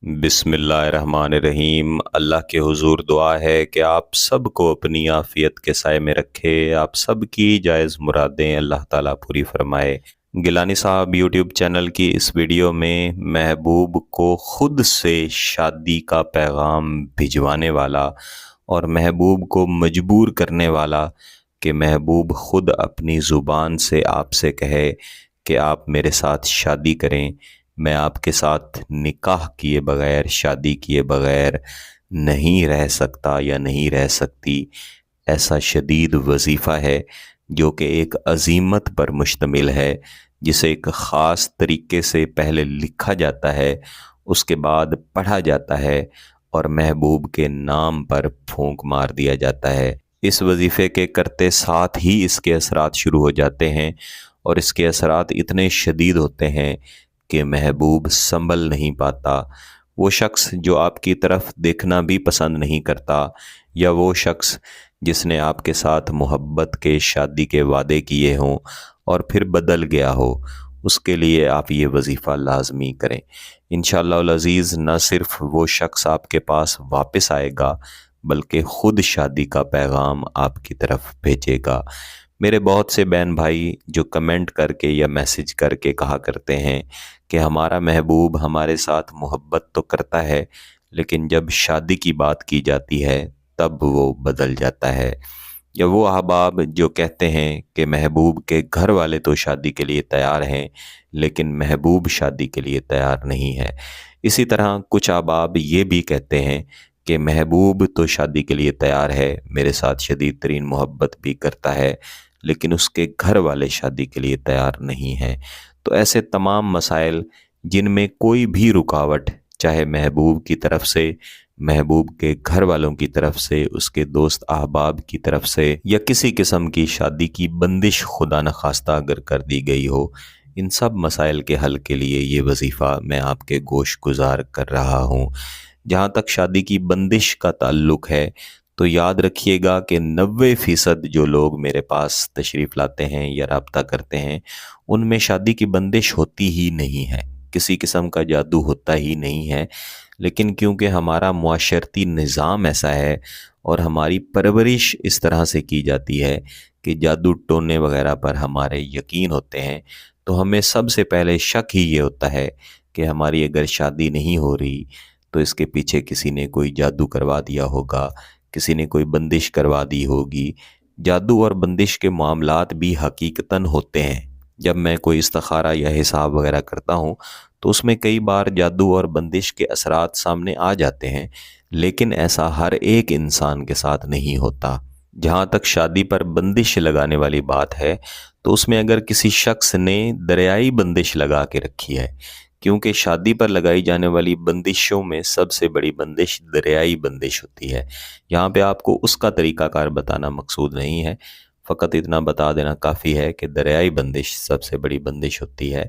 بسم اللہ الرحمن الرحیم۔ اللہ کے حضور دعا ہے کہ آپ سب کو اپنی عافیت کے سائے میں رکھے، آپ سب کی جائز مرادیں اللہ تعالیٰ پوری فرمائے۔ گیلانی صاحب یوٹیوب چینل کی اس ویڈیو میں محبوب کو خود سے شادی کا پیغام بھجوانے والا اور محبوب کو مجبور کرنے والا کہ محبوب خود اپنی زبان سے آپ سے کہے کہ آپ میرے ساتھ شادی کریں، میں آپ کے ساتھ نکاح کیے بغیر، شادی کیے بغیر نہیں رہ سکتا یا نہیں رہ سکتی، ایسا شدید وظیفہ ہے جو کہ ایک عزیمت پر مشتمل ہے، جسے ایک خاص طریقے سے پہلے لکھا جاتا ہے، اس کے بعد پڑھا جاتا ہے اور محبوب کے نام پر پھونک مار دیا جاتا ہے۔ اس وظیفے کے کرتے ساتھ ہی اس کے اثرات شروع ہو جاتے ہیں، اور اس کے اثرات اتنے شدید ہوتے ہیں کہ محبوب سنبھل نہیں پاتا۔ وہ شخص جو آپ کی طرف دیکھنا بھی پسند نہیں کرتا، یا وہ شخص جس نے آپ کے ساتھ محبت کے، شادی کے وعدے کیے ہوں اور پھر بدل گیا ہو، اس کے لیے آپ یہ وظیفہ لازمی کریں۔ انشاءاللہ العزیز نہ صرف وہ شخص آپ کے پاس واپس آئے گا، بلکہ خود شادی کا پیغام آپ کی طرف بھیجے گا۔ میرے بہت سے بہن بھائی جو کمنٹ کر کے یا میسج کر کے کہا کرتے ہیں کہ ہمارا محبوب ہمارے ساتھ محبت تو کرتا ہے، لیکن جب شادی کی بات کی جاتی ہے تب وہ بدل جاتا ہے، یا وہ احباب جو کہتے ہیں کہ محبوب کے گھر والے تو شادی کے لیے تیار ہیں لیکن محبوب شادی کے لیے تیار نہیں ہے۔ اسی طرح کچھ احباب یہ بھی کہتے ہیں کہ محبوب تو شادی کے لیے تیار ہے، میرے ساتھ شدید ترین محبت بھی کرتا ہے، لیکن اس کے گھر والے شادی کے لیے تیار نہیں ہیں۔ تو ایسے تمام مسائل جن میں کوئی بھی رکاوٹ، چاہے محبوب کی طرف سے، محبوب کے گھر والوں کی طرف سے، اس کے دوست احباب کی طرف سے، یا کسی قسم کی شادی کی بندش خدا نخواستہ اگر کر دی گئی ہو، ان سب مسائل کے حل کے لیے یہ وظیفہ میں آپ کے گوش گزار کر رہا ہوں۔ جہاں تک شادی کی بندش کا تعلق ہے تو یاد رکھیے گا کہ 90% جو لوگ میرے پاس تشریف لاتے ہیں یا رابطہ کرتے ہیں، ان میں شادی کی بندش ہوتی ہی نہیں ہے، کسی قسم کا جادو ہوتا ہی نہیں ہے، لیکن کیونکہ ہمارا معاشرتی نظام ایسا ہے اور ہماری پرورش اس طرح سے کی جاتی ہے کہ جادو ٹونے وغیرہ پر ہمارے یقین ہوتے ہیں، تو ہمیں سب سے پہلے شک ہی یہ ہوتا ہے کہ ہماری اگر شادی نہیں ہو رہی تو اس کے پیچھے کسی نے کوئی جادو کروا دیا ہوگا، کسی نے کوئی بندش کروا دی ہوگی۔ جادو اور بندش کے معاملات بھی حقیقتاً ہوتے ہیں۔ جب میں کوئی استخارہ یا حساب وغیرہ کرتا ہوں تو اس میں کئی بار جادو اور بندش کے اثرات سامنے آ جاتے ہیں، لیکن ایسا ہر ایک انسان کے ساتھ نہیں ہوتا۔ جہاں تک شادی پر بندش لگانے والی بات ہے تو اس میں اگر کسی شخص نے دریائی بندش لگا کے رکھی ہے، کیونکہ شادی پر لگائی جانے والی بندشوں میں سب سے بڑی بندش دریائی بندش ہوتی ہے۔ یہاں پہ آپ کو اس کا طریقہ کار بتانا مقصود نہیں ہے، فقط اتنا بتا دینا کافی ہے کہ دریائی بندش سب سے بڑی بندش ہوتی ہے۔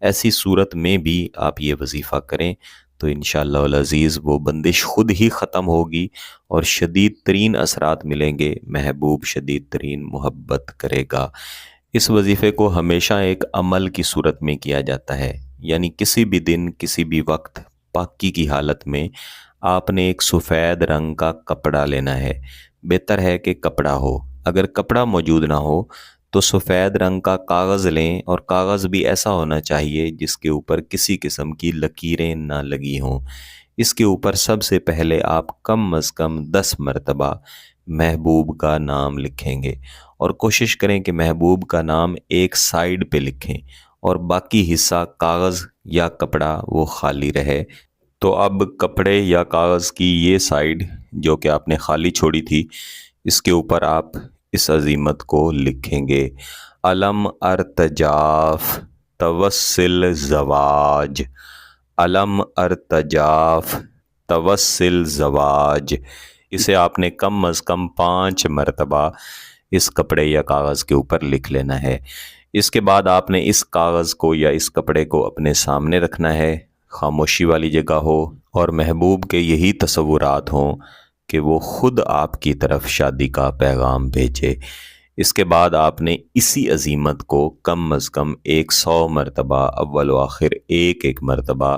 ایسی صورت میں بھی آپ یہ وظیفہ کریں تو انشاءاللہ العزیز وہ بندش خود ہی ختم ہوگی اور شدید ترین اثرات ملیں گے، محبوب شدید ترین محبت کرے گا۔ اس وظیفے کو ہمیشہ ایک عمل کی صورت میں کیا جاتا ہے، یعنی کسی بھی دن، کسی بھی وقت پاکی کی حالت میں آپ نے ایک سفید رنگ کا کپڑا لینا ہے۔ بہتر ہے کہ کپڑا ہو، اگر کپڑا موجود نہ ہو تو سفید رنگ کا کاغذ لیں، اور کاغذ بھی ایسا ہونا چاہیے جس کے اوپر کسی قسم کی لکیریں نہ لگی ہوں۔ اس کے اوپر سب سے پہلے آپ کم از کم 10 مرتبہ محبوب کا نام لکھیں گے، اور کوشش کریں کہ محبوب کا نام ایک سائیڈ پہ لکھیں اور باقی حصہ کاغذ یا کپڑا وہ خالی رہے۔ تو اب کپڑے یا کاغذ کی یہ سائیڈ جو کہ آپ نے خالی چھوڑی تھی، اس کے اوپر آپ اس عزیمت کو لکھیں گے: علم ارتجاف توسل زواج، علم ارتجاف توسل زواج۔ اسے آپ نے کم از کم 5 مرتبہ اس کپڑے یا کاغذ کے اوپر لکھ لینا ہے۔ اس کے بعد آپ نے اس کاغذ کو یا اس کپڑے کو اپنے سامنے رکھنا ہے، خاموشی والی جگہ ہو، اور محبوب کے یہی تصورات ہوں کہ وہ خود آپ کی طرف شادی کا پیغام بھیجے۔ اس کے بعد آپ نے اسی عزیمت کو کم از کم 100 مرتبہ، اول و آخر ایک مرتبہ